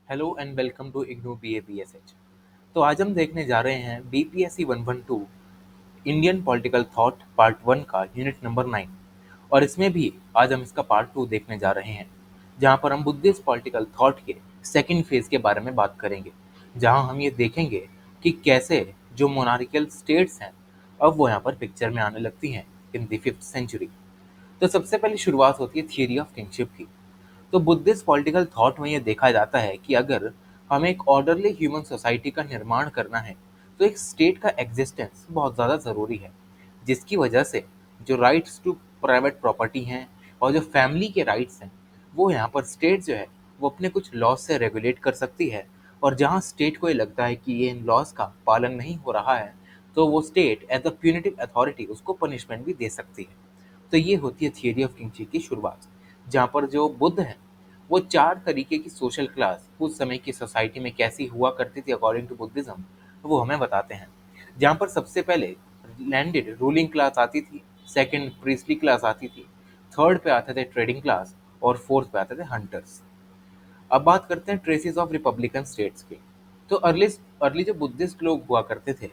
Hello and welcome to IGNOU BAPSH। तो आज हम देखने जा रहे हैं BPSC 112 Indian political thought part 1 का यूनिट नंबर 9। और इसमें भी आज हम इसका पार्ट 2 देखने जा रहे हैं, जहां पर हम बुद्धिस्ट पॉलिटिकल थॉट के सेकंड फेज के बारे में बात करेंगे, जहां हम ये देखेंगे कि कैसे जो मोनार्कियल स्टेट्स हैं अब वो यहाँ पर पिक्चर में आने लगती हैं इन द 5th सेंचुरी। तो सबसे पहले शुरुआत होती है थियरी ऑफ किंगशिप की। तो बुद्धिस्ट पॉलिटिकल थॉट में ये देखा जाता है कि अगर हमें एक ऑर्डरली ह्यूमन सोसाइटी का निर्माण करना है तो एक स्टेट का एग्जिस्टेंस बहुत ज़्यादा ज़रूरी है, जिसकी वजह से जो राइट्स टू प्राइवेट प्रॉपर्टी हैं और जो फैमिली के राइट्स हैं वो यहाँ पर स्टेट जो है वो अपने कुछ लॉज से रेगुलेट कर सकती है। और जहाँ स्टेट को ये लगता है कि ये इन लॉज का पालन नहीं हो रहा है तो वो state as a punitive authority उसको पनिशमेंट भी दे सकती है। तो ये होती है थियरी ऑफ किंगशिप की शुरुआत, जहाँ पर जो बुद्ध हैं वो 4 तरीके की सोशल क्लास उस समय की सोसाइटी में कैसी हुआ करती थी अकॉर्डिंग टू बुद्धिज्म, वो हमें बताते हैं। जहाँ पर सबसे पहले लैंडेड रूलिंग क्लास आती थी, सेकंड प्रीस्टली क्लास आती थी, थर्ड पे आते थे ट्रेडिंग क्लास और फोर्थ पे आते थे हंटर्स। अब बात करते हैं ट्रेसिस ऑफ रिपब्लिकन स्टेट्स की। तो अर्ली अर्ली जो बुद्धिस्ट लोग हुआ करते थे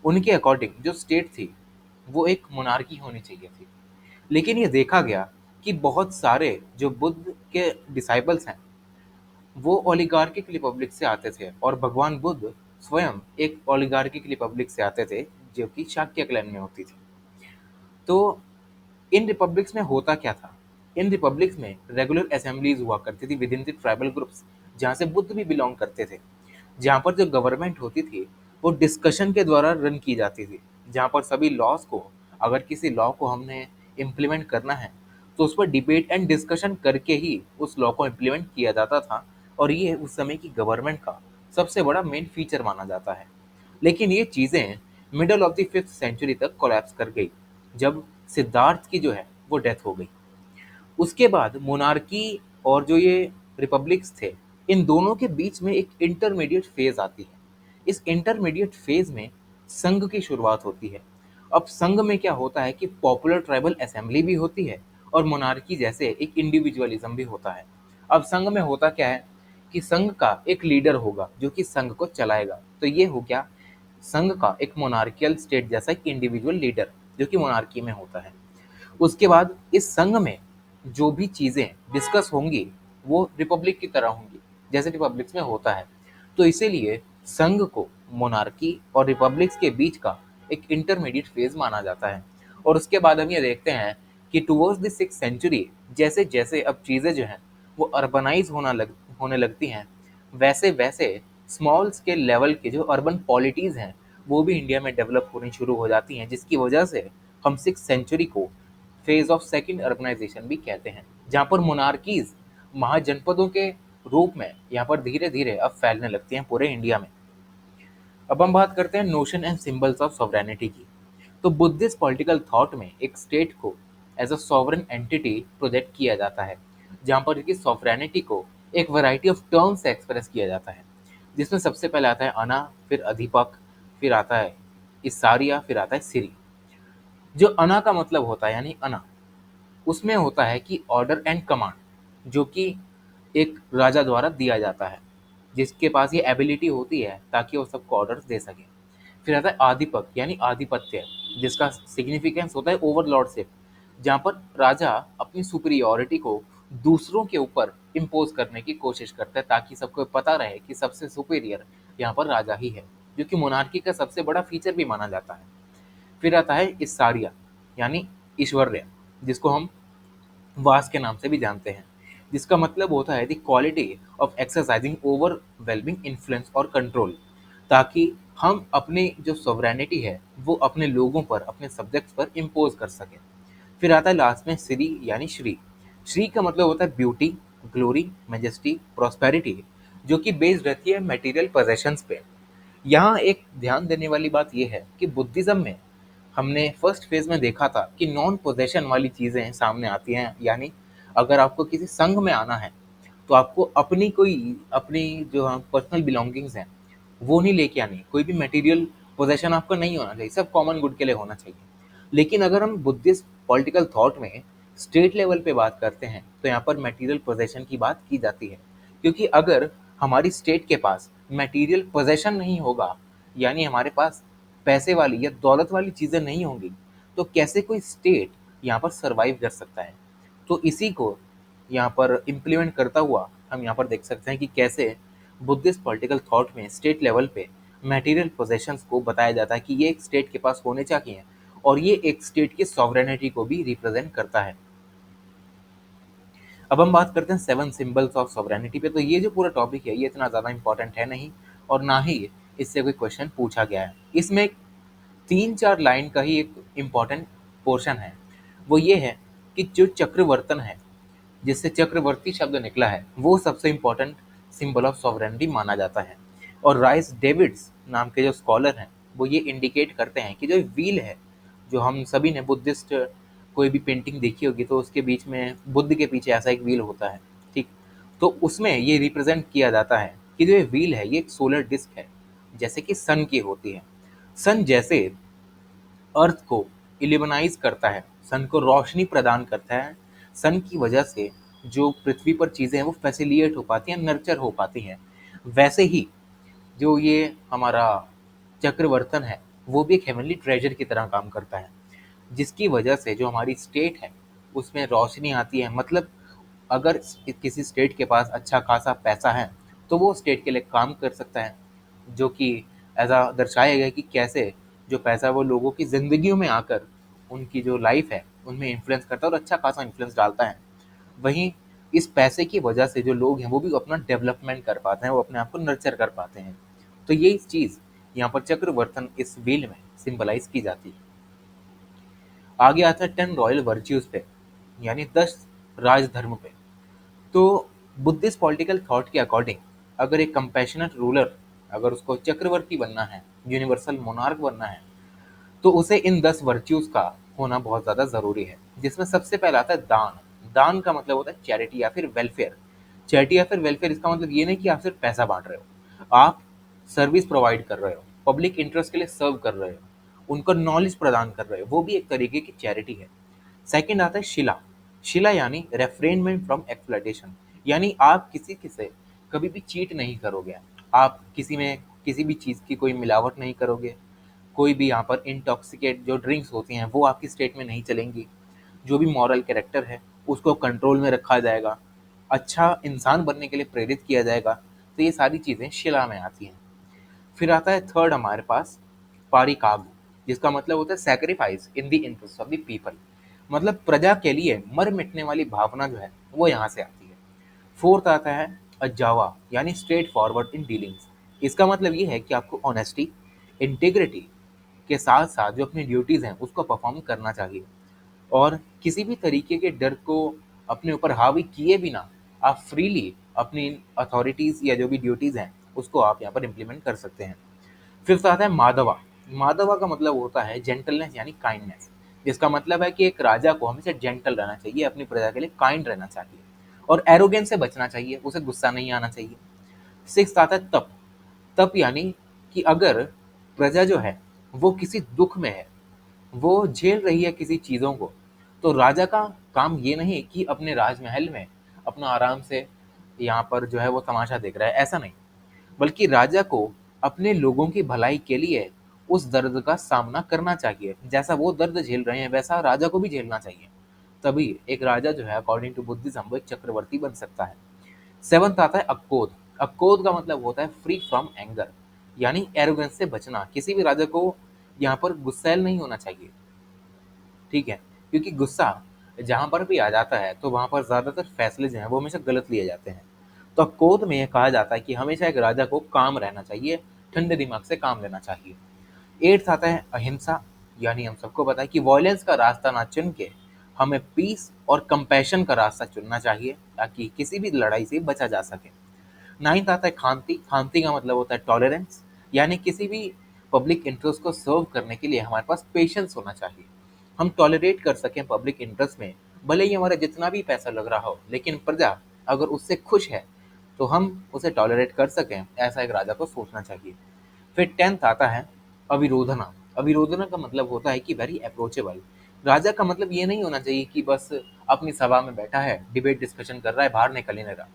उनके अकॉर्डिंग जो स्टेट थी वो एक मोनार्की होनी चाहिए थी। लेकिन ये देखा गया कि बहुत सारे जो बुद्ध के डिसाइबल्स हैं वो ओलिगार्किक रिपब्लिक से आते थे, और भगवान बुद्ध स्वयं एक ओलिगार्किक रिपब्लिक से आते थे जो कि शाक्य क्लैन में होती थी। तो इन रिपब्लिक्स में होता क्या था? इन रिपब्लिक्स में रेगुलर असेंबलीज हुआ करती थी with in the tribal groups, जहाँ से बुद्ध भी बिलोंग करते थे। जहाँ पर जो गवर्नमेंट होती थी वो डिस्कशन के द्वारा रन की जाती थी, जहाँ पर सभी लॉज को, अगर किसी लॉ को हमने इम्प्लीमेंट करना है तो उस पर डिबेट एंड डिस्कशन करके ही उस लॉ को इम्प्लीमेंट किया जाता था। और ये उस समय की गवर्नमेंट का सबसे बड़ा मेन फीचर माना जाता है। लेकिन ये चीज़ें middle of the 5th century तक कोलैप्स कर गई, जब सिद्धार्थ की जो है वो डेथ हो गई। उसके बाद मोनार्की और जो ये रिपब्लिक्स थे, इन दोनों के बीच में एक इंटरमीडिएट फेज आती है। इस इंटरमीडिएट फेज में संघ की शुरुआत होती है। अब संघ में क्या होता है कि पॉपुलर ट्राइबल असेंबली भी होती है और मोनार्की जैसे एक इंडिविजुअलिज्म भी होता है। अब संघ में होता क्या है कि संघ का एक लीडर होगा जो कि संघ को चलाएगा। तो ये हो गया संघ का एक मोनार्कियल स्टेट जैसा एक इंडिविजुअल लीडर जो कि मोनार्की में होता है। उसके बाद इस संघ में जो भी चीज़ें डिस्कस होंगी वो रिपब्लिक की तरह होंगी, जैसे रिपब्लिक्स में होता है। तो इसीलिए संघ को मोनार्की और रिपब्लिक्स के बीच का एक इंटरमीडिएट फेज माना जाता है। और उसके बाद हम ये देखते हैं कि टुवर्ड्स द 6th सेंचुरी जैसे जैसे अब चीज़ें जो हैं वो अर्बनाइज होने लगती हैं, वैसे वैसे स्मॉल स्केल लेवल के जो अर्बन पॉलिटीज़ हैं वो भी इंडिया में डेवलप होनी शुरू हो जाती हैं, जिसकी वजह से हम 6th सेंचुरी को फेज ऑफ सेकंड अर्बनाइजेशन भी कहते हैं, जहाँ पर मोनार्कीज महाजनपदों के रूप में यहाँ पर धीरे धीरे अब फैलने लगती हैं पूरे इंडिया में। अब हम बात करते हैं notion and symbols of sovereignty की। तो बुद्धिस्ट पॉलिटिकल थॉट में एक स्टेट को as a sovereign entity project किया जाता है, जहाँ पर इसकी सॉवरेनिटी को एक वैरायटी ऑफ टर्म्स से एक्सप्रेस किया जाता है, जिसमें सबसे पहले आता है अना, फिर अधिपक, फिर आता है इसारिया, फिर आता है सिरी। जो अना का मतलब होता है यानी अना, उसमें होता है कि ऑर्डर एंड कमांड जो कि एक राजा द्वारा दिया जाता है, जिसके पास ये एबिलिटी होती है ताकि वो सबको ऑर्डर्स दे सके। फिर आता है आधिपक यानी आधिपत्य, जिसका सिग्निफिकेंस होता है ओवरलॉर्डशिप, जहाँ पर राजा अपनी सुपीरियोरिटी को दूसरों के ऊपर इम्पोज करने की कोशिश करता है ताकि सबको पता रहे कि सबसे सुपीरियर यहाँ पर राजा ही है, जो कि मोनार्की का सबसे बड़ा फीचर भी माना जाता है। फिर आता है इसारिया यानी ईश्वर्य, जिसको हम वास के नाम से भी जानते हैं, जिसका मतलब होता है the quality of exercising overwhelming influence और कंट्रोल, ताकि हम अपनी जो सॉवरेनिटी है वो अपने लोगों पर, अपने सब्जेक्ट्स पर इम्पोज कर सकें। फिर आता है लास्ट में श्री यानी श्री। श्री का मतलब होता है ब्यूटी, ग्लोरी, मेजेस्टी, प्रॉस्पेरिटी, जो कि बेस्ड रहती है मटेरियल पोजेशंस पे। यहाँ एक ध्यान देने वाली बात यह है कि बुद्धिज्म में हमने फर्स्ट फेज में देखा था कि नॉन पोजेशन वाली चीज़ें सामने आती हैं, यानी अगर आपको किसी संघ में आना है तो आपको अपनी जो पर्सनल बिलोंगिंग्स हैं वो नहीं लेके आनी, कोई भी मटेरियल पोजेशन आपका नहीं होना चाहिए, सब कॉमन गुड के लिए होना चाहिए। लेकिन अगर हम बुद्धिस्ट पॉलिटिकल थॉट में स्टेट लेवल पे बात करते हैं तो यहाँ पर मटेरियल पोजेशन की बात की जाती है, क्योंकि अगर हमारी स्टेट के पास मटेरियल पोजेशन नहीं होगा, यानी हमारे पास पैसे वाली या दौलत वाली चीज़ें नहीं होंगी, तो कैसे कोई स्टेट यहाँ पर सर्वाइव कर सकता है। तो इसी को यहाँ पर इम्प्लीमेंट करता हुआ हम यहाँ पर देख सकते हैं कि कैसे बुद्धिस्ट पॉलिटिकल थॉट में स्टेट लेवल पे मटेरियल पोजेशंस को बताया जाता है कि ये एक स्टेट के पास होने चाहिए और ये एक स्टेट की सॉवरेनिटी को भी रिप्रेजेंट करता है। अब हम बात करते हैं 7 सिंबल्स ऑफ सॉवरेनिटी पे। तो ये जो पूरा टॉपिक है ये इतना ज़्यादा इंपॉर्टेंट है नहीं और ना ही इससे कोई क्वेश्चन पूछा गया है। इसमें 3-4 लाइन का ही एक इम्पॉर्टेंट पोर्शन है, वो ये है कि जो चक्रवर्तन है, जिससे चक्रवर्ती शब्द निकला है, वो सबसे इम्पोर्टेंट सिंबल ऑफ सॉवरेनिटी माना जाता है। और राइस डेविड्स नाम के जो स्कॉलर हैं वो ये इंडिकेट करते हैं कि जो व्हील है, जो हम सभी ने बुद्धिस्ट कोई भी पेंटिंग देखी होगी तो उसके बीच में बुद्ध के पीछे ऐसा एक व्हील होता है, ठीक। तो उसमें ये रिप्रेजेंट किया जाता है कि जो ये व्हील है ये एक सोलर डिस्क है, जैसे कि सन की होती है। सन जैसे अर्थ को इल्यूमिनाइज करता है, सन को रोशनी प्रदान करता है, सन की वजह से जो पृथ्वी पर चीज़ें हैं वो फैसिलिएट हो पाती हैं, नर्चर हो पाती हैं। वैसे ही जो ये हमारा चक्रवर्तन है वो भी एक हेवनली ट्रेजर की तरह काम करता है, जिसकी वजह से जो हमारी स्टेट है उसमें रोशनी आती है। मतलब अगर किसी स्टेट के पास अच्छा खासा पैसा है तो वो स्टेट के लिए काम कर सकता है, जो कि ऐसा दर्शाया गया कि कैसे जो पैसा वो लोगों की ज़िंदगियों में आकर उनकी जो लाइफ है उनमें इन्फ्लुएंस करता है और अच्छा खासा इन्फ्लुएंस डालता है। वहीं इस पैसे की वजह से जो लोग हैं वो भी अपना डेवलपमेंट कर पाते हैं, वो अपने आप को नर्चर कर पाते हैं। तो यही चीज़ यहाँ पर चक्रवर्तन इस व्हील में सिंबलाइज की जाती है। आगे आता है 10 रॉयल वर्च्यूज पे, यानी 10 राजधर्म पे। तो बुद्धिस्ट पॉलिटिकल थॉट के अकॉर्डिंग अगर एक कंपैशनेट रूलर, अगर उसको चक्रवर्ती बनना है, यूनिवर्सल मोनार्क बनना है, तो उसे इन 10 वर्च्यूज का होना बहुत ज़्यादा ज़रूरी है, जिसमें सबसे पहला आता है दान। दान का मतलब होता है चैरिटी या फिर वेलफेयर। चैरिटी या फिर वेलफेयर, इसका मतलब ये नहीं कि आप सिर्फ पैसा बांट रहे हो, आप सर्विस प्रोवाइड कर रहे हो, पब्लिक इंटरेस्ट के लिए सर्व कर रहे हो, उनको नॉलेज प्रदान कर रहे हो, वो भी एक तरीके की चैरिटी है। सेकंड आता है शिला। शिला यानी रेफ्रेनमेंट फ्रॉम एक्सप्लॉयटेशन, यानी आप किसी के से कभी भी चीट नहीं करोगे, आप किसी में किसी भी चीज़ की कोई मिलावट नहीं करोगे, कोई भी यहाँ पर इंटॉक्सिकेट जो ड्रिंक्स होती हैं वो आपकी स्टेट में नहीं चलेंगी, जो भी मॉरल कैरेक्टर है उसको कंट्रोल में रखा जाएगा, अच्छा इंसान बनने के लिए प्रेरित किया जाएगा। तो ये सारी चीज़ें शिला में आती हैं। फिर आता है थर्ड हमारे पास पारिकाग, जिसका मतलब होता है sacrifice in the interest of the people, मतलब प्रजा के लिए मर मिटने वाली भावना जो है वो यहाँ से आती है। फोर्थ आता है अजावा, यानी स्ट्रेट फॉरवर्ड इन डीलिंग्स। इसका मतलब ये है कि आपको ऑनेस्टी, इंटीग्रिटी के साथ साथ जो अपनी ड्यूटीज़ हैं उसको परफॉर्म करना चाहिए और किसी भी तरीके के डर को अपने ऊपर हावी किए बिना आप फ्रीली अपनी अथॉरिटीज़ या जो भी ड्यूटीज़ हैं उसको आप यहाँ पर इम्प्लीमेंट कर सकते हैं। फिफ्थ आता है माधवा। माधवा का मतलब होता है जेंटलनेस यानी काइंडनेस, जिसका मतलब है कि एक राजा को हमेशा जेंटल रहना चाहिए, अपनी प्रजा के लिए काइंड रहना चाहिए और एरोगेंस से बचना चाहिए, उसे गुस्सा नहीं आना चाहिए। सिक्स्थ आता है तप। तप यानी कि अगर प्रजा जो है वो किसी दुख में है, वो झेल रही है किसी चीज़ों को, तो राजा का काम ये नहीं कि अपने राजमहल में अपना आराम से यहाँ पर जो है वो तमाशा देख रहा है, ऐसा नहीं, बल्कि राजा को अपने लोगों की भलाई के लिए उस दर्द का सामना करना चाहिए। जैसा वो दर्द झेल रहे हैं वैसा राजा को भी झेलना चाहिए, तभी एक राजा जो है अकॉर्डिंग टू बुद्धिज्म वो एक चक्रवर्ती बन सकता है। सेवंथ आता है अक्कोद। अक्कोद का मतलब होता है फ्री फ्रॉम एंगर, यानी एरोगेंस से बचना। किसी भी राजा को यहाँ पर गुस्सैल नहीं होना चाहिए, ठीक है, क्योंकि गुस्सा जहाँ पर भी आ जाता है तो वहाँ पर ज़्यादातर फैसले जो हैं वो हमेशा गलत लिए जाते हैं। तो कोद में यह कहा जाता है कि हमेशा एक राजा को काम रहना चाहिए, ठंडे दिमाग से काम लेना चाहिए। एट्थ आता है अहिंसा, यानी हम सबको पता है कि वॉयलेंस का रास्ता ना चुन के हमें पीस और कंपैशन का रास्ता चुनना चाहिए ताकि किसी भी लड़ाई से बचा जा सके। नाइन्थ आता है खांति। खांति का मतलब होता है टॉलरेंस, यानी किसी भी पब्लिक इंटरेस्ट को सर्व करने के लिए हमारे पास पेशेंस होना चाहिए, हम टॉलरेट कर सकें पब्लिक इंटरेस्ट में, भले ही हमारा जितना भी पैसा लग रहा हो, लेकिन प्रजा अगर उससे खुश है तो हम उसे टॉलरेट कर सकें, ऐसा एक राजा को सोचना चाहिए। फिर टेंथ आता है अविरोधना। अविरोधना का मतलब होता है कि वेरी अप्रोचेबल। राजा का मतलब ये नहीं होना चाहिए कि बस अपनी सभा में बैठा है, डिबेट डिस्कशन कर रहा है, बाहर निकल ही नहीं रहा।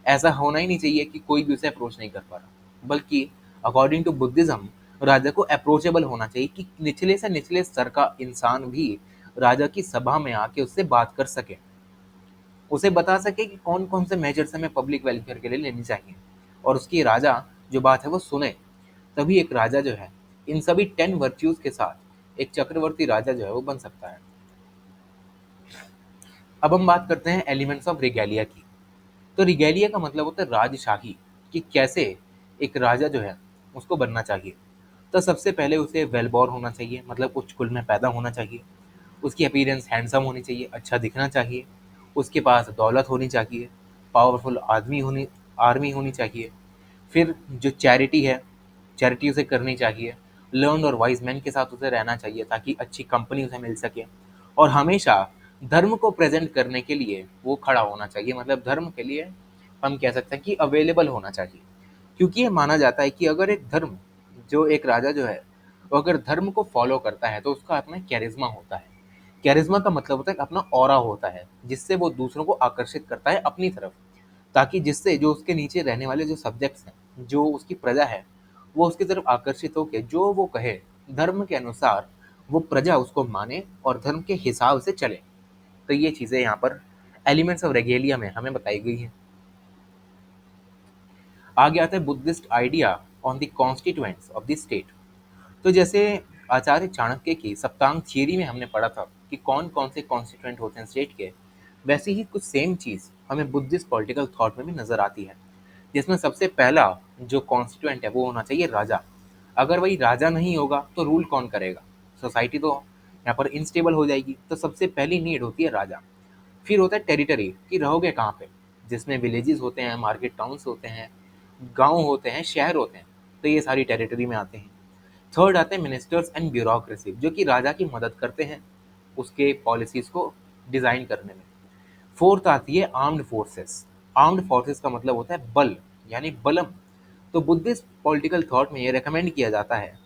ऐसा होना ही नहीं चाहिए कि कोई भी उसे अप्रोच नहीं कर पा रहा, बल्कि अकॉर्डिंग टू बुद्धिज्म राजा को अप्रोचेबल होना चाहिए कि निचले से निचले स्तर का इंसान भी राजा की सभा में आके उससे बात कर सके, उसे बता सके कि कौन कौन से मेजर्स हमें पब्लिक वेलफेयर के लिए लेनी चाहिए, और उसकी राजा जो बात है वो सुने। तभी एक राजा जो है इन सभी 10 वर्च्यूज के साथ एक चक्रवर्ती राजा जो है वो बन सकता है। अब हम बात करते हैं एलिमेंट्स ऑफ रिगेलिया की। तो रिगेलिया का मतलब होता है राजशाही, कि कैसे एक राजा जो है उसको बनना चाहिए। तो सबसे पहले उसे वेल बॉर्न होना चाहिए, मतलब उच्च कुल में पैदा होना चाहिए। उसकी अपीयरेंस हैंडसम होनी चाहिए, अच्छा दिखना चाहिए। उसके पास दौलत होनी चाहिए, पावरफुल आदमी होनी आर्मी होनी चाहिए। फिर जो चैरिटी है, चैरिटी उसे करनी चाहिए। लर्न और वाइज मैन के साथ उसे रहना चाहिए ताकि अच्छी कंपनी उसे मिल सके। और हमेशा धर्म को प्रेजेंट करने के लिए वो खड़ा होना चाहिए, मतलब धर्म के लिए हम कह सकते हैं कि अवेलेबल होना चाहिए। क्योंकि ये माना जाता है कि अगर एक धर्म, जो एक राजा जो है वो अगर धर्म को फॉलो करता है तो उसका अपना कैरिज्मा होता है। कैरिज्मा का मतलब होता है अपना ऑरा होता है, जिससे वो दूसरों को आकर्षित करता है अपनी तरफ, ताकि जिससे जो उसके नीचे रहने वाले जो सब्जेक्ट्स हैं, जो उसकी प्रजा है, वो उसकी तरफ आकर्षित होकर जो वो कहे धर्म के अनुसार वो प्रजा उसको माने और धर्म के हिसाब से चले। तो ये चीज़ें यहाँ पर एलिमेंट्स ऑफ रेगेलिया में हमें बताई गई हैं। आगे आता है Buddhist idea on the constituents of the state. तो जैसे आचार्य चाणक्य की सप्तांग थियरी में हमने पढ़ा था कि कौन कौन से कॉन्स्टिट्यूएंट होते हैं स्टेट के, वैसे ही कुछ सेम चीज़ हमें बुद्धिस्ट पॉलिटिकल थॉट में भी नजर आती है, जिसमें सबसे पहला जो कॉन्स्टिट्यूएंट है वो होना चाहिए राजा। अगर वही राजा नहीं होगा तो रूल कौन करेगा? सोसाइटी तो यहाँ पर इनस्टेबल हो जाएगी। तो सबसे पहली नीड होती है राजा। फिर होता है टेरिटरी, कि रहोगे कहाँ पे, जिसमें विलेजेस होते हैं, मार्केट टाउन्स होते हैं, गांव होते हैं, शहर होते हैं, तो ये सारी टेरिटरी में आते हैं। थर्ड आते हैं मिनिस्टर्स एंड ब्यूरोक्रेसी, जो कि राजा की मदद करते हैं उसके पॉलिसीज को डिजाइन करने में। फोर्थ आती है आर्म्ड फोर्सेस। आर्म्ड फोर्सेस का मतलब होता है बल, यानी बलम। तो बुद्धिस्ट पॉलिटिकल थॉट में ये रेकमेंड किया जाता है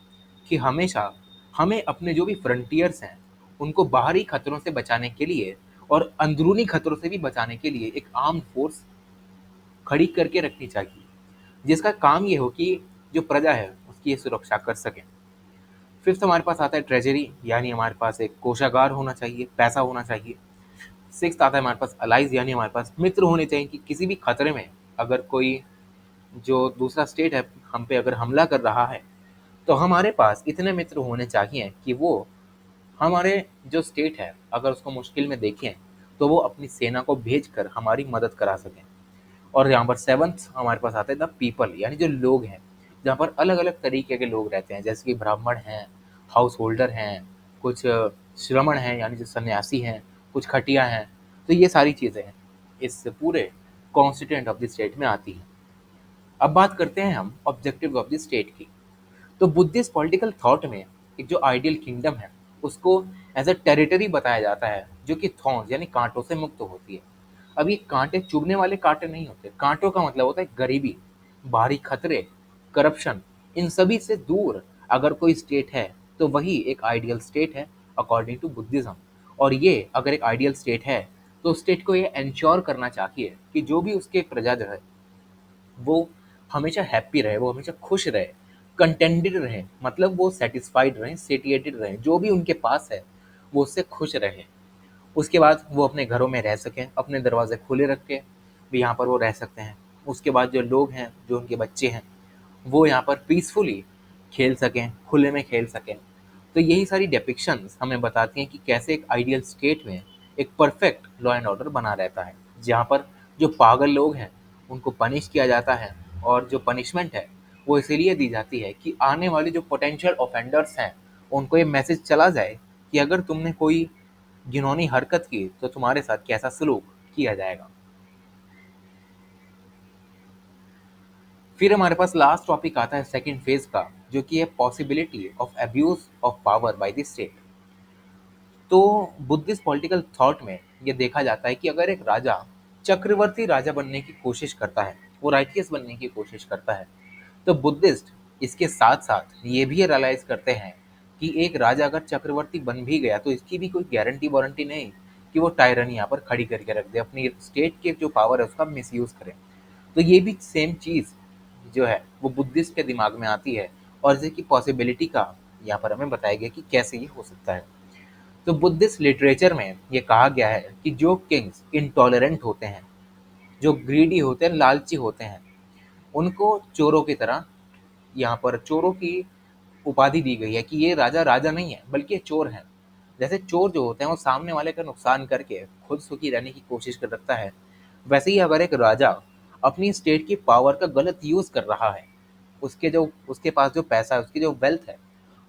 कि हमेशा हमें अपने जो भी फ्रंटियर्स हैं उनको बाहरी खतरों से बचाने के लिए और अंदरूनी खतरों से भी बचाने के लिए एक आर्म्ड फोर्स खड़ी करके रखनी चाहिए, जिसका काम ये हो कि जो प्रजा है उसकी ये सुरक्षा कर सके। फिफ्थ हमारे पास आता है ट्रेजरी, यानी हमारे पास एक कोषागार होना चाहिए, पैसा होना चाहिए। सिक्स्थ आता है हमारे पास अलाइज, यानी हमारे पास मित्र होने चाहिए कि किसी भी खतरे में अगर कोई जो दूसरा स्टेट है हम पे अगर हमला कर रहा है तो हमारे पास इतने मित्र होने चाहिए कि वो हमारे जो स्टेट है अगर उसको मुश्किल में देखें तो वो अपनी सेना को भेज कर हमारी मदद करा सकें। और यहाँ पर सेवन्थ हमारे पास आता है द पीपल, यानी जो लोग हैं, जहाँ पर अलग अलग तरीके के लोग रहते हैं, जैसे कि ब्राह्मण हैं, हाउस होल्डर हैं, कुछ श्रमण हैं यानी जो सन्यासी हैं, कुछ खटिया हैं। तो ये सारी चीज़ें हैं इस पूरे कॉन्स्टिट्यूएंट ऑफ द स्टेट में आती हैं। अब बात करते हैं हम ऑब्जेक्टिव ऑफ द स्टेट की। तो बुद्धिस्ट पॉलिटिकल थॉट में एक जो आइडियल किंगडम है उसको एज अ टेरिटरी बताया जाता है जो कि थॉर्न्स यानी कांटों से मुक्त होती है। अब ये कांटे चुभने वाले कांटे नहीं होते। कांटों का मतलब होता है गरीबी, बाहरी खतरे, करप्शन, इन सभी से दूर अगर कोई स्टेट है तो वही एक आइडियल स्टेट है अकॉर्डिंग टू बुद्धिज्म। और ये अगर एक आइडियल स्टेट है तो स्टेट को ये इंश्योर करना चाहिए कि जो भी उसके प्रजा जो है वो हमेशा हैप्पी रहे, वो हमेशा खुश रहे, कंटेंटेड रहे, मतलब वो सेटिस्फाइड रहे, सेटिएटेड रहे, जो भी उनके पास है वो उससे खुश रहे। उसके बाद वो अपने घरों में रह सकें, अपने दरवाजे खुले रख के भी यहाँ पर वो रह सकते हैं। उसके बाद जो लोग हैं, जो उनके बच्चे हैं, वो यहाँ पर पीसफुली खेल सकें, खुले में खेल सकें। तो यही सारी डिपिक्शंस हमें बताती हैं कि कैसे एक आइडियल स्टेट में एक परफेक्ट लॉ एंड ऑर्डर बना रहता है, जहाँ पर जो पागल लोग हैं उनको पनिश किया जाता है, और जो पनिशमेंट है वो इसीलिए दी जाती है कि आने वाले जो पोटेंशियल ऑफेंडर्स हैं उनको ये मैसेज चला जाए कि अगर तुमने कोई घिनौनी हरकत की तो तुम्हारे साथ कैसा सलूक किया जाएगा। फिर हमारे पास लास्ट टॉपिक आता है सेकंड फेज का, जो कि है possibility of abuse of power by the state. तो बुद्धिस्ट पॉलिटिकल थॉट में ये देखा जाता है कि अगर एक राजा चक्रवर्ती राजा बनने की कोशिश करता है, वो राइटियस बनने की कोशिश करता है, तो बुद्धिस्ट इसके साथ साथ ये भी रियलाइज करते हैं कि एक राजा अगर चक्रवर्ती बन भी गया तो इसकी भी कोई गारंटी वारंटी नहीं कि वो टायरनी यहाँ पर खड़ी करके रख दे, अपनी स्टेट के जो पावर है उसका मिसयूज करे। तो ये भी सेम चीज़ जो है वो बुद्धिस्ट के दिमाग में आती है और इसकी पॉसिबिलिटी का यहाँ पर हमें बताया गया कि कैसे ये हो सकता है। तो बुद्धिस्ट लिटरेचर में ये कहा गया है कि जो किंग्स इंटॉलरेंट होते हैं, जो ग्रीडी होते हैं, लालची होते हैं, उनको चोरों की तरह यहाँ पर चोरों की उपाधि दी गई है कि ये राजा राजा नहीं है बल्कि ये चोर हैं। जैसे चोर जो होते हैं वो सामने वाले का नुकसान करके खुद सुखी रहने की कोशिश कर रखता है, वैसे ही अगर एक राजा अपनी स्टेट की पावर का गलत यूज कर रहा है, उसके पास जो पैसा है, उसकी जो वेल्थ है,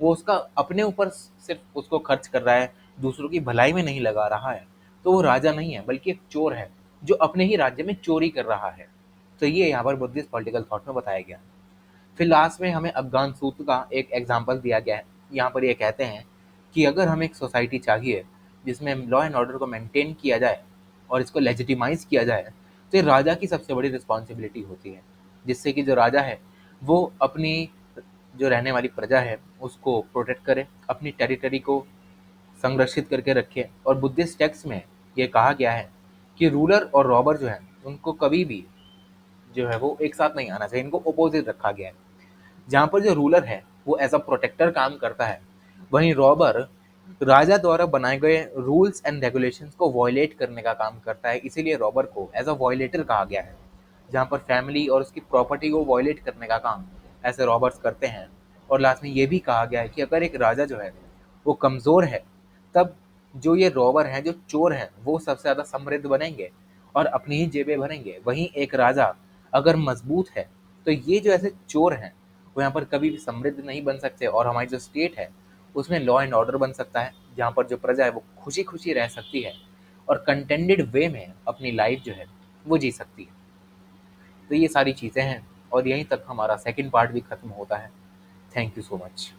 वो उसका अपने ऊपर सिर्फ उसको खर्च कर रहा है, दूसरों की भलाई में नहीं लगा रहा है, तो वो राजा नहीं है बल्कि एक चोर है जो अपने ही राज्य में चोरी कर रहा है। तो ये यहाँ पर बुद्धिस्ट पॉलिटिकल थॉट में बताया गया। फिर लास्ट में हमें अफगान सूत्र का एक एग्जाम्पल दिया गया है। यहाँ पर ये कहते हैं कि अगर हमें एक सोसाइटी चाहिए जिसमें लॉ एंड ऑर्डर को मेंटेन किया जाए और इसको लेजिटिमाइज किया जाए, तो ये राजा की सबसे बड़ी रिस्पॉन्सिबिलिटी होती है, जिससे कि जो राजा है वो अपनी जो रहने वाली प्रजा है उसको प्रोटेक्ट करे, अपनी टेरिटरी को संरक्षित करके रखे। और बुद्धिस्ट टेक्स्ट में ये कहा गया है कि रूलर और रॉबर जो है उनको कभी भी जो है वो एक साथ नहीं आना चाहिए, इनको अपोजिट रखा गया है। जहाँ पर जो रूलर है वो एज अ प्रोटेक्टर काम करता है, वहीं रॉबर राजा द्वारा बनाए गए रूल्स एंड रेगुलेशंस को वॉयलेट करने का काम करता है, इसीलिए रॉबर को एज अ वॉयलेटर कहा गया है। जहाँ पर फैमिली और उसकी प्रॉपर्टी को वॉयलेट करने का काम ऐसे रॉबर्स करते हैं। और लास्ट में ये भी कहा गया है कि अगर एक राजा जो है वो कमज़ोर है, तब जो ये रॉबर हैं, जो चोर हैं, वो सबसे ज़्यादा समृद्ध बनेंगे और अपनी ही जेबें भरेंगे। वहीं एक राजा अगर मजबूत है, तो ये जो ऐसे चोर हैं वो यहाँ पर कभी भी समृद्ध नहीं बन सकते और हमारी जो स्टेट है उसमें लॉ एंड ऑर्डर बन सकता है, जहाँ पर जो प्रजा है वो खुशी खुशी रह सकती है और कंटेंटेड वे में अपनी लाइफ जो है वो जी सकती है। तो ये सारी चीज़ें हैं और यहीं तक हमारा सेकंड पार्ट भी खत्म होता है। Thank you so much.